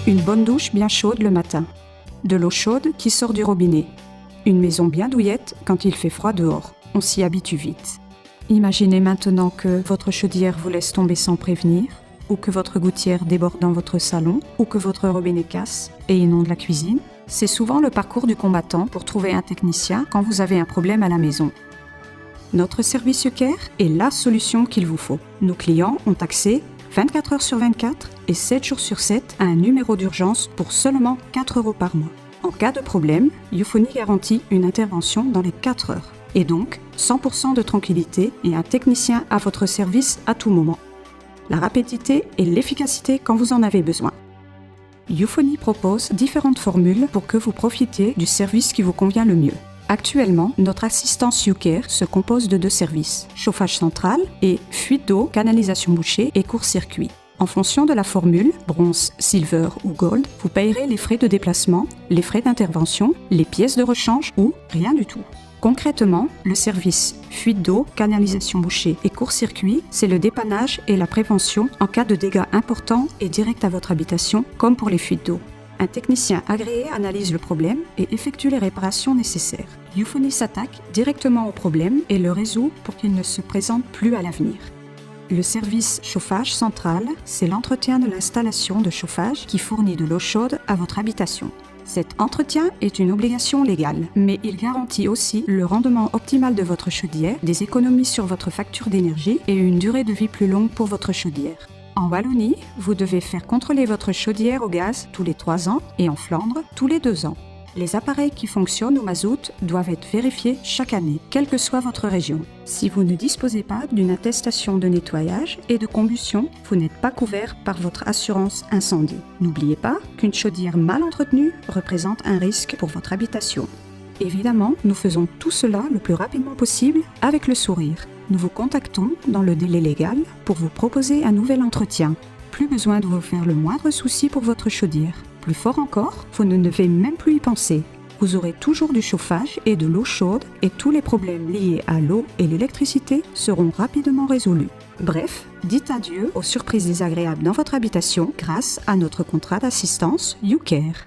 Une bonne douche bien chaude le matin. De l'eau chaude qui sort du robinet. Une maison bien douillette quand il fait froid dehors. On s'y habitue vite. Imaginez maintenant que votre chaudière vous laisse tomber sans prévenir, ou que votre gouttière déborde dans votre salon, ou que votre robinet casse et inonde la cuisine. C'est souvent le parcours du combattant pour trouver un technicien quand vous avez un problème à la maison. Notre service YouCare est la solution qu'il vous faut. Nos clients ont accès 24 heures sur 24 et 7 jours sur 7 à un numéro d'urgence pour seulement 4 € par mois. En cas de problème, Youphony garantit une intervention dans les 4 heures. Et donc, 100% de tranquillité et un technicien à votre service à tout moment. La rapidité et l'efficacité quand vous en avez besoin. Youphony propose différentes formules pour que vous profitiez du service qui vous convient le mieux. Actuellement, notre assistance YouCare se compose de 2 services, chauffage central et fuite d'eau, canalisation bouchée et court-circuit. En fonction de la formule, bronze, silver ou gold, vous payerez les frais de déplacement, les frais d'intervention, les pièces de rechange ou rien du tout. Concrètement, le service fuite d'eau, canalisation bouchée et court-circuit, c'est le dépannage et la prévention en cas de dégâts importants et directs à votre habitation, comme pour les fuites d'eau. Un technicien agréé analyse le problème et effectue les réparations nécessaires. Youphony s'attaque directement au problème et le résout pour qu'il ne se présente plus à l'avenir. Le service chauffage central, c'est l'entretien de l'installation de chauffage qui fournit de l'eau chaude à votre habitation. Cet entretien est une obligation légale, mais il garantit aussi le rendement optimal de votre chaudière, des économies sur votre facture d'énergie et une durée de vie plus longue pour votre chaudière. En Wallonie, vous devez faire contrôler votre chaudière au gaz tous les 3 ans et en Flandre tous les 2 ans. Les appareils qui fonctionnent au mazout doivent être vérifiés chaque année, quelle que soit votre région. Si vous ne disposez pas d'une attestation de nettoyage et de combustion, vous n'êtes pas couvert par votre assurance incendie. N'oubliez pas qu'une chaudière mal entretenue représente un risque pour votre habitation. Évidemment, nous faisons tout cela le plus rapidement possible avec le sourire. Nous vous contactons dans le délai légal pour vous proposer un nouvel entretien. Plus besoin de vous faire le moindre souci pour votre chaudière. Plus fort encore, vous ne devez même plus y penser. Vous aurez toujours du chauffage et de l'eau chaude et tous les problèmes liés à l'eau et l'électricité seront rapidement résolus. Bref, dites adieu aux surprises désagréables dans votre habitation grâce à notre contrat d'assistance YouCare.